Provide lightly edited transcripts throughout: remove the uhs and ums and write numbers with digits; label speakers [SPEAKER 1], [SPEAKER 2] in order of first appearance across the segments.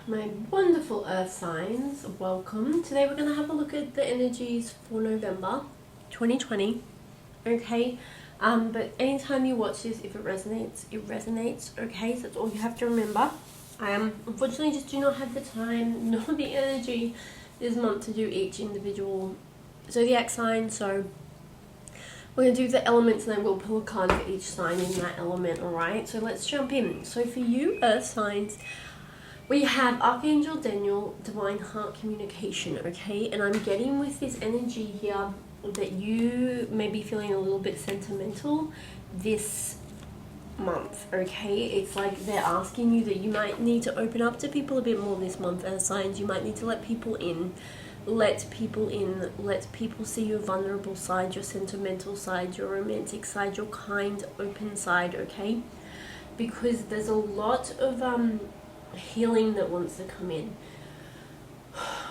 [SPEAKER 1] My wonderful earth signs, welcome. Today we're going to have a look at the energies for November 2020. Okay, but anytime you watch this, if it resonates, okay? So that's all you have to remember. I unfortunately just do not have the time nor the energy this month to do each individual zodiac sign, so we're going to do the elements and then we'll pull a card for each sign in that element, alright? So let's jump in. So for you earth signs, we have Archangel Daniel, Divine Heart Communication, okay? And I'm getting with this energy here that you may be feeling a little bit sentimental this month, okay? It's like they're asking you that you might need to open up to people a bit more this month as signs. You might need to let people in, let people see your vulnerable side, your sentimental side, your romantic side, your kind, open side, okay? Because there's a lot of healing that wants to come in.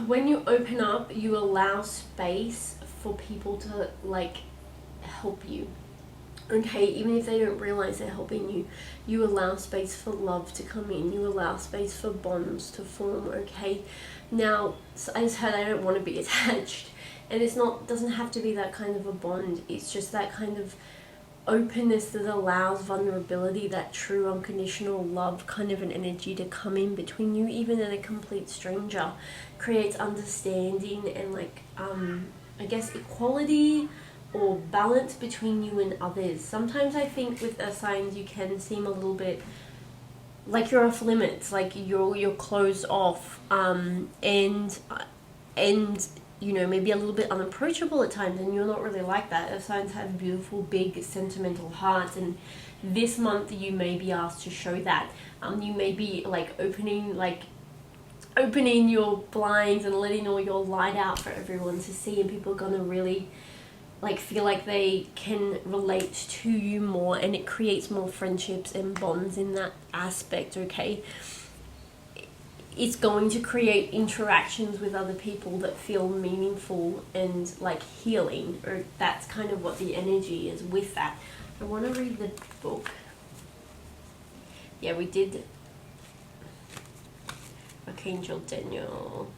[SPEAKER 1] When you open up, you allow space for people to like help you, okay? Even if they don't realize they're helping you, you allow space for love to come in, you allow space for bonds to form, okay? Now, so I just heard I don't want to be attached, and it's not, doesn't have to be that kind of a bond. It's just that kind of openness that allows vulnerability, that true unconditional love kind of an energy to come in between you, even in a complete stranger. Creates understanding and like I guess equality or balance between you and others. Sometimes I think with earth signs you can seem a little bit like you're off limits, like you're closed off, and you know, maybe a little bit unapproachable at times, and you're not really like that. Earth signs have beautiful, big, sentimental hearts, and this month you may be asked to show that. You may be like opening your blinds and letting all your light out for everyone to see, and people are gonna really like feel like they can relate to you more, and it creates more friendships and bonds in that aspect, okay? It's going to create interactions with other people that feel meaningful and like healing, or that's kind of what the energy is with that. I want to read the book. Yeah, we did Archangel Daniel.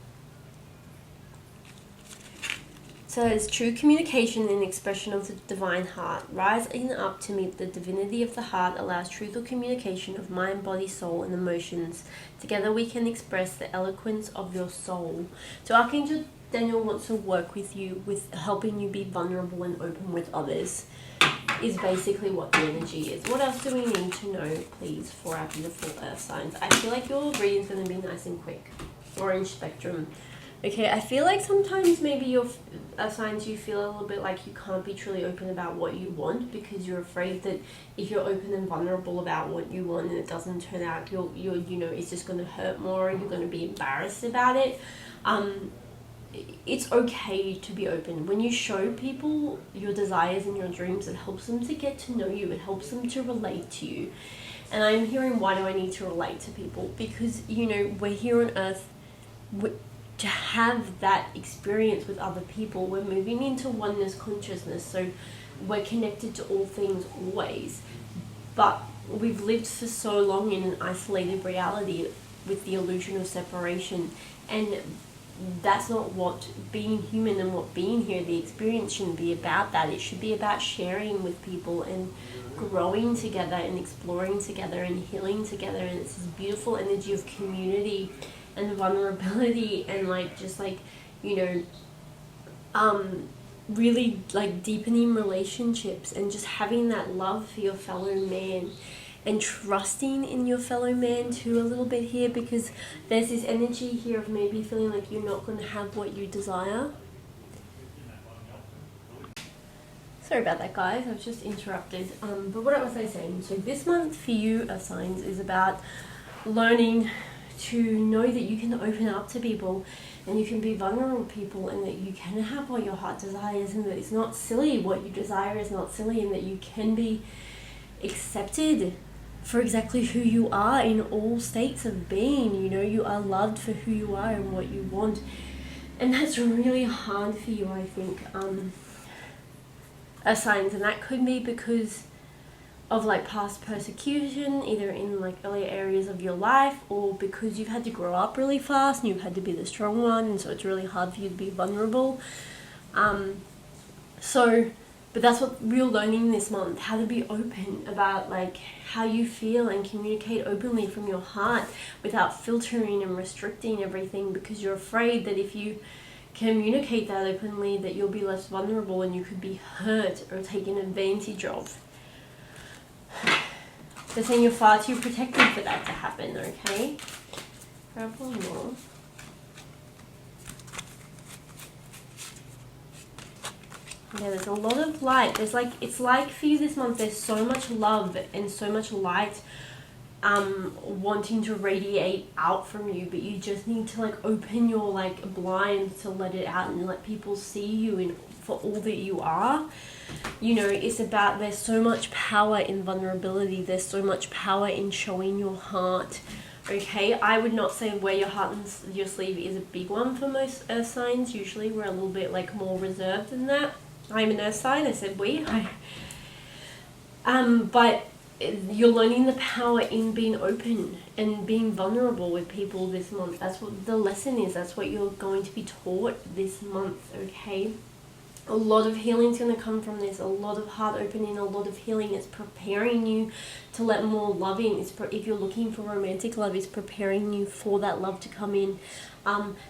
[SPEAKER 1] So it's true communication and expression of the divine heart. Rising up to meet the divinity of the heart allows truthful communication of mind, body, soul, and emotions. Together we can express the eloquence of your soul. So Archangel Daniel wants to work with you, with helping you be vulnerable and open with others, is basically what the energy is. What else do we need to know, please, for our beautiful earth signs? I feel like your reading's going to be nice and quick. Orange spectrum. Okay, I feel like sometimes maybe your signs you feel a little bit like you can't be truly open about what you want, because you're afraid that if you're open and vulnerable about what you want and it doesn't turn out, you're you know, it's just going to hurt more and you're going to be embarrassed about it. It's okay to be open. When you show people your desires and your dreams, it helps them to get to know you. It helps them to relate to you. And I'm hearing, why do I need to relate to people? Because, you know, we're here on earth to have that experience with other people. We're moving into oneness consciousness, so we're connected to all things always. But we've lived for so long in an isolated reality with the illusion of separation, and that's not what being human and what being here, the experience shouldn't be about that. It should be about sharing with people and growing together and exploring together and healing together. And it's this beautiful energy of community and vulnerability and like just like, you know, really like deepening relationships and just having that love for your fellow man and trusting in your fellow man too a little bit here, because there's this energy here of maybe feeling like you're not going to have what you desire. Sorry about that, guys, I was just interrupted. But what was I saying? So this month for you, earth signs, is about learning to know that you can open up to people and you can be vulnerable with people, and that you can have what your heart desires, and that it's not silly, what you desire is not silly, and that you can be accepted for exactly who you are in all states of being. You know, you are loved for who you are and what you want, and that's really hard for you, I think, signs. And that could be because of like past persecution, either in like earlier areas of your life, or because you've had to grow up really fast and you've had to be the strong one, and so it's really hard for you to be vulnerable. But that's what we're learning this month, how to be open about like how you feel and communicate openly from your heart without filtering and restricting everything, because you're afraid that if you communicate that openly that you'll be less vulnerable and you could be hurt or taken advantage of. They're saying you're far too protected for that to happen, okay? Grab one more. Yeah, there's a lot of light. There's like, it's like for you this month, there's so much love and so much light wanting to radiate out from you, but you just need to like open your like blinds to let it out and let people see you in for all that you are. You know, it's about, there's so much power in vulnerability. There's so much power in showing your heart. Okay, I would not say wear your heart on your sleeve is a big one for most earth signs. Usually we're a little bit like more reserved than that. I'm an earth sign, I said we. But you're learning the power in being open and being vulnerable with people this month. That's what the lesson is. That's what you're going to be taught this month, okay? A lot of healing is going to come from this. A lot of heart opening, a lot of healing. It's preparing you to let more love in. If you're looking for romantic love, it's preparing you for that love to come in.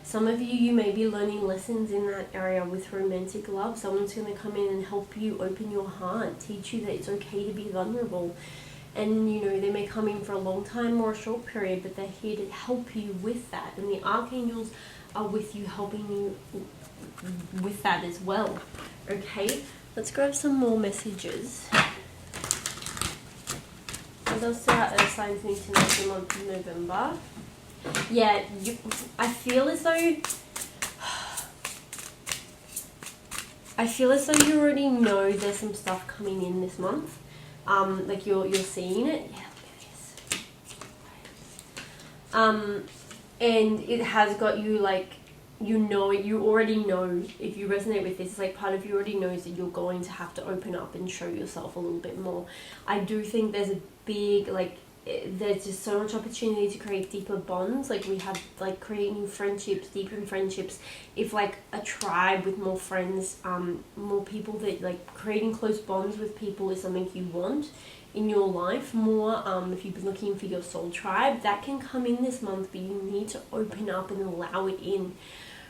[SPEAKER 1] Some of you may be learning lessons in that area with romantic love. Someone's going to come in and help you open your heart, teach you that it's okay to be vulnerable. And, you know, they may come in for a long time or a short period, but they're here to help you with that. And the archangels are with you, helping you with that as well. Okay, let's grab some more messages. What else do our earth signs need to know for the month of November? Yeah, I feel as though you already know there's some stuff coming in this month. Like you're seeing it. Yeah, look at this. And it has got you like, you know it, you already know, if you resonate with this, it's like part of you already knows that you're going to have to open up and show yourself a little bit more. I do think there's a big, like, there's just so much opportunity to create deeper bonds. Like we have like creating friendships, deeper friendships. If like a tribe with more friends, more people that like creating close bonds with people is something you want in your life more. If you've been looking for your soul tribe, that can come in this month, but you need to open up and allow it in.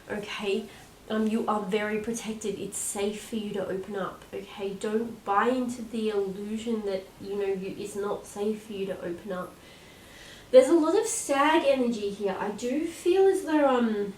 [SPEAKER 1] Okay, you are very protected. It's safe for you to open up. Okay, don't buy into the illusion that, you know, it's not safe for you to open up. There's a lot of stag energy here. I do feel as though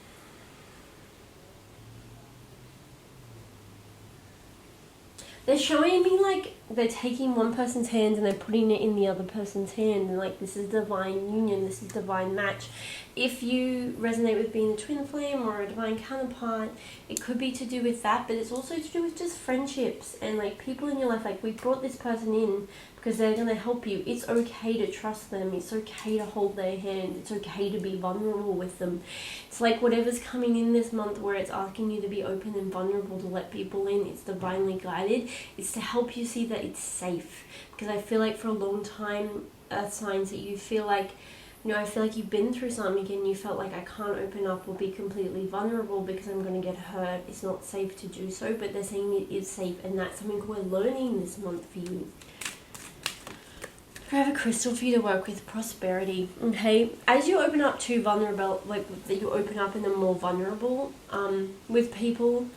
[SPEAKER 1] they're showing me like they're taking one person's hand and they're putting it in the other person's hand, and like this is divine union, this is divine match. If you resonate with being a twin flame or a divine counterpart, it could be to do with that, but it's also to do with just friendships and like people in your life. Like we brought this person in because they're going to help you. It's okay to trust them. It's okay to hold their hand. It's okay to be vulnerable with them. It's like whatever's coming in this month where it's asking you to be open and vulnerable, to let people in, it's divinely guided. It's to help you see that it's safe. Because I feel like for a long time, signs that you feel like, you know, I feel like you've been through something and you felt like I can't open up or be completely vulnerable because I'm going to get hurt. It's not safe to do so, but they're saying it is safe, and that's something we're learning this month for you. I have a crystal for you to work with, prosperity. Okay, as you open up to vulnerable, like that you open up and are more vulnerable with people,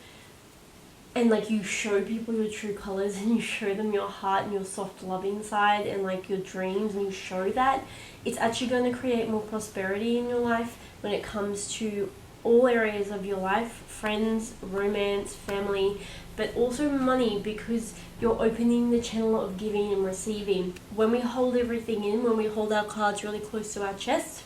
[SPEAKER 1] and like you show people your true colors and you show them your heart and your soft loving side and like your dreams, and you show that, it's actually going to create more prosperity in your life when it comes to all areas of your life, friends, romance, family, but also money, because you're opening the channel of giving and receiving. When we hold everything in, when we hold our cards really close to our chest,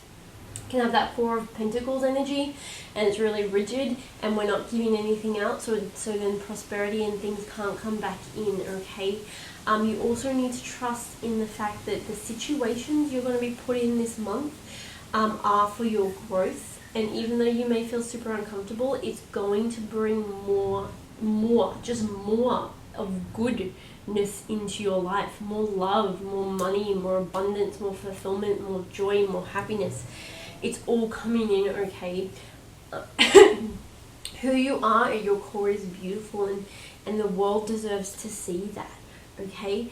[SPEAKER 1] can have that Four of Pentacles energy, and it's really rigid and we're not giving anything out, so then prosperity and things can't come back in. Okay, you also need to trust in the fact that the situations you're going to be put in this month are for your growth, and even though you may feel super uncomfortable, it's going to bring more of goodness into your life, more love, more money, more abundance, more fulfillment, more joy, more happiness. It's all coming in, okay? Who you are at your core is beautiful, and the world deserves to see that, okay?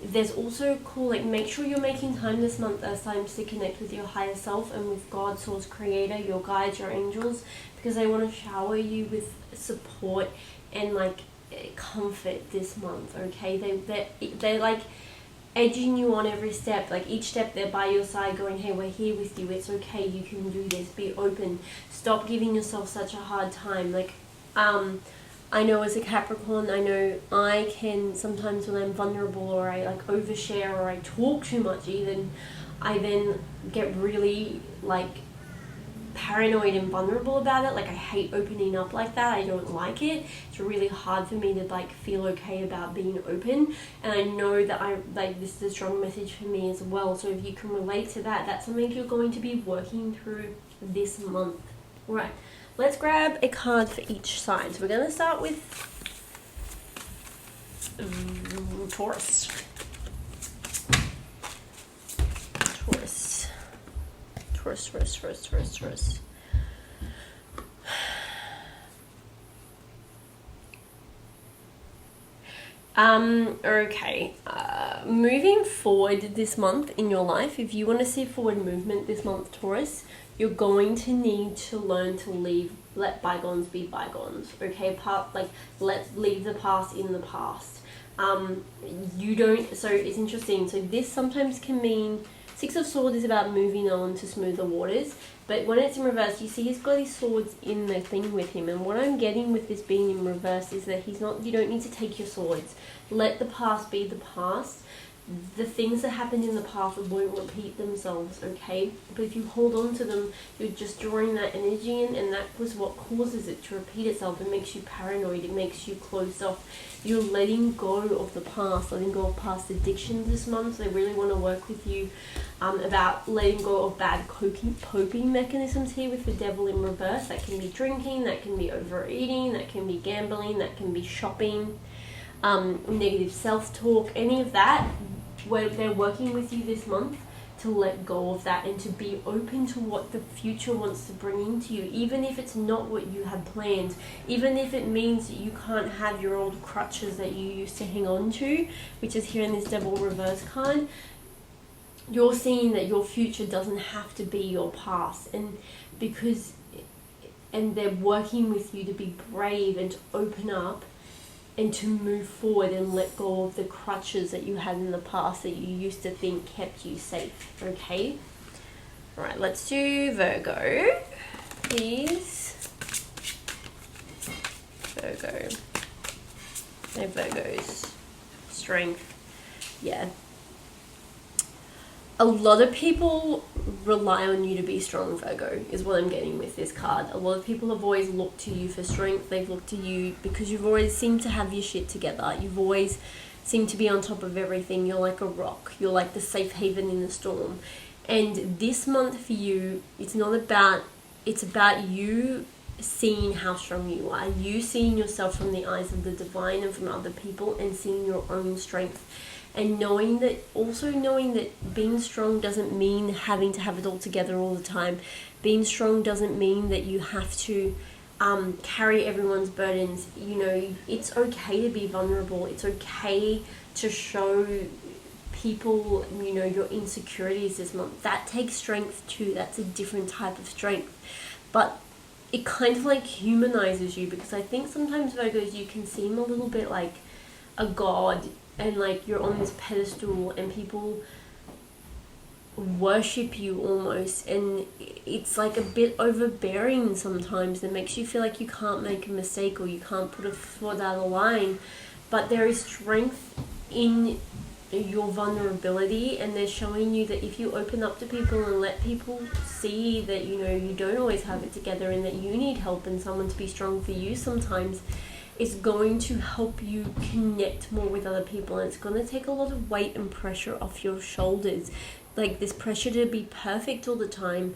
[SPEAKER 1] There's also cool, like, make sure you're making time this month as times to connect with your higher self and with God, source, creator, your guides, your angels, because they want to shower you with support and like comfort this month, okay? They're like edging you on every step. Like each step they're by your side going, hey, we're here with you, it's okay, you can do this, be open, stop giving yourself such a hard time. Like I know as a Capricorn, I know I can sometimes, when I'm vulnerable or I like overshare or I talk too much even, I then get really like paranoid and vulnerable about it. Like I hate opening up like that. I don't like it. It's really hard for me to like feel okay about being open, and I know that I like this is a strong message for me as well. So if you can relate to that, that's something you're going to be working through this month. Right, let's grab a card for each sign. So we're going to start with Taurus. Taurus. Okay. Moving forward this month in your life, if you want to see forward movement this month, Taurus, you're going to need to learn to let bygones be bygones. Okay, leave the past in the past. So it's interesting. So this sometimes can mean, Six of Swords is about moving on to smoother waters, but when it's in reverse, you see he's got his swords in the thing with him, and what I'm getting with this being in reverse is that you don't need to take your swords. Let the past be the past. The things that happened in the past won't repeat themselves, okay? But if you hold on to them, you're just drawing that energy in, and that was what causes it to repeat itself. It makes you paranoid, it makes you closed off. You're letting go of the past, letting go of past addictions this month. So they really want to work with you about letting go of bad coping mechanisms here with the devil in reverse. That can be drinking, that can be overeating, that can be gambling, that can be shopping, negative self-talk, any of that, where they're working with you this month to let go of that and to be open to what the future wants to bring into you, even if it's not what you had planned, even if it means that you can't have your old crutches that you used to hang on to, which is here in this devil reverse card. You're seeing that your future doesn't have to be your past, and they're working with you to be brave and to open up and to move forward and let go of the crutches that you had in the past that you used to think kept you safe, okay? All right, let's do Virgo, please. Virgo. No Virgos. Strength. Yeah. A lot of people rely on you to be strong, Virgo, is what I'm getting with this card. A lot of people have always looked to you for strength. They've looked to you because you've always seemed to have your shit together. You've always seemed to be on top of everything. You're like a rock. You're like the safe haven in the storm. And this month for you, it's about you seeing how strong you are. You seeing yourself from the eyes of the divine and from other people, and seeing your own strength. And knowing that being strong doesn't mean having to have it all together all the time. Being strong doesn't mean that you have to carry everyone's burdens. You know, it's okay to be vulnerable. It's okay to show people, you know, your insecurities this month. That takes strength too. That's a different type of strength. But it kind of like humanizes you, because I think sometimes, Virgos, you can seem a little bit like a god, and like you're on this pedestal and people worship you almost, and it's like a bit overbearing sometimes. That makes you feel like you can't make a mistake or you can't put a foot out of line. But there is strength in your vulnerability, and they're showing you that if you open up to people and let people see that, you know, you don't always have it together and that you need help and someone to be strong for you sometimes, it's going to help you connect more with other people, and it's going to take a lot of weight and pressure off your shoulders, like this pressure to be perfect all the time.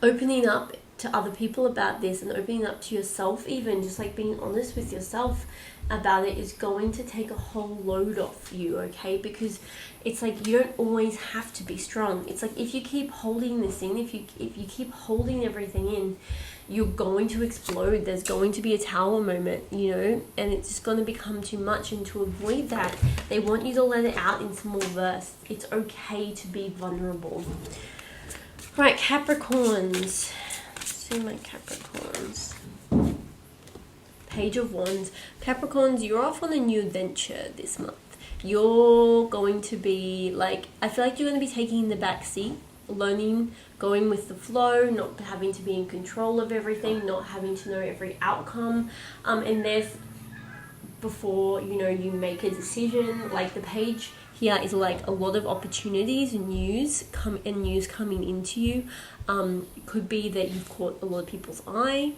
[SPEAKER 1] Opening up to other people about this and opening up to yourself, even just like being honest with yourself about it, is going to take a whole load off you, okay? Because it's like you don't always have to be strong. It's like if you keep holding this in, if you keep holding everything in, you're going to explode. There's going to be a tower moment, you know, and it's just going to become too much. And to avoid that, they want you to let it out in small bursts. It's okay to be vulnerable. Right, Capricorns. See my Capricorns. Page of Wands. Capricorns, you're off on a new adventure this month. You're going to be like, I feel like you're going to be taking the back seat, learning, going with the flow, not having to be in control of everything, not having to know every outcome. And there's, before, you know, you make a decision, like the page here is like a lot of opportunities and news coming into you. It could be that you've caught a lot of people's eye.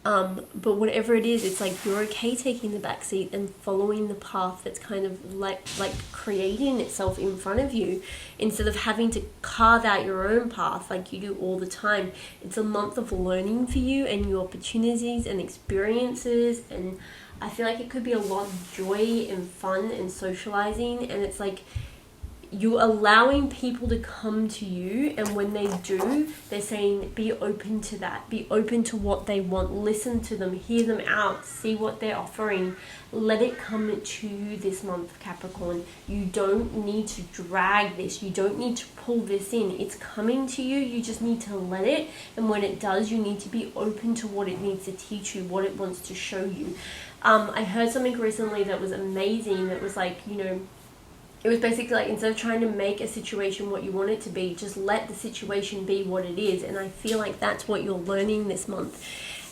[SPEAKER 1] But whatever it is, it's like you're okay taking the back seat and following the path that's kind of like creating itself in front of you, instead of having to carve out your own path like you do all the time. It's a month of learning for you and new opportunities and experiences, and I feel like it could be a lot of joy and fun and socializing, and it's like you're allowing people to come to you, and when they do, they're saying be open to that, be open to what they want, listen to them, hear them out, see what they're offering, let it come to you this month, Capricorn. You don't need to drag this, you don't need to pull this in, it's coming to you, you just need to let it, and when it does, you need to be open to what it needs to teach you, what it wants to show you. I heard something recently that was amazing, that was like, you know, it was basically like, instead of trying to make a situation what you want it to be, just let the situation be what it is. And I feel like that's what you're learning this month.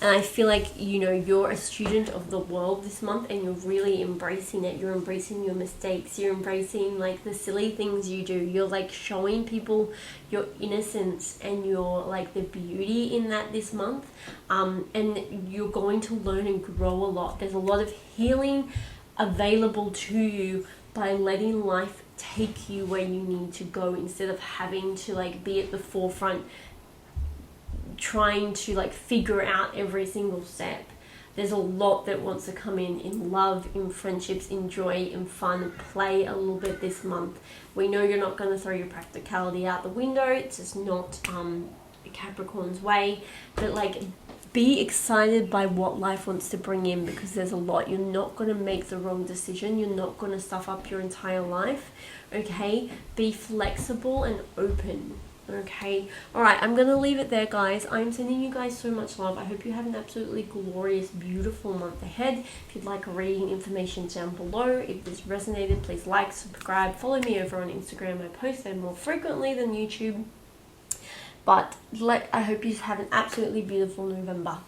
[SPEAKER 1] And I feel like, you know, you're a student of the world this month, and you're really embracing it. You're embracing your mistakes. You're embracing like the silly things you do. You're like showing people your innocence and your like the beauty in that this month. And you're going to learn and grow a lot. There's a lot of healing available to you by letting life take you where you need to go, instead of having to like be at the forefront trying to like figure out every single step. There's a lot that wants to come in love, in friendships, in joy, in fun, play a little bit this month. We know you're not going to throw your practicality out the window. It's just not Capricorn's way, but like be excited by what life wants to bring in, because there's a lot. You're not going to make the wrong decision. You're not going to stuff up your entire life, okay? Be flexible and open, okay? All right, I'm going to leave it there, guys. I'm sending you guys so much love. I hope you have an absolutely glorious, beautiful month ahead. If you'd like reading information down below, if this resonated, please like, subscribe, follow me over on Instagram. I post there more frequently than YouTube. But I hope you have an absolutely beautiful November.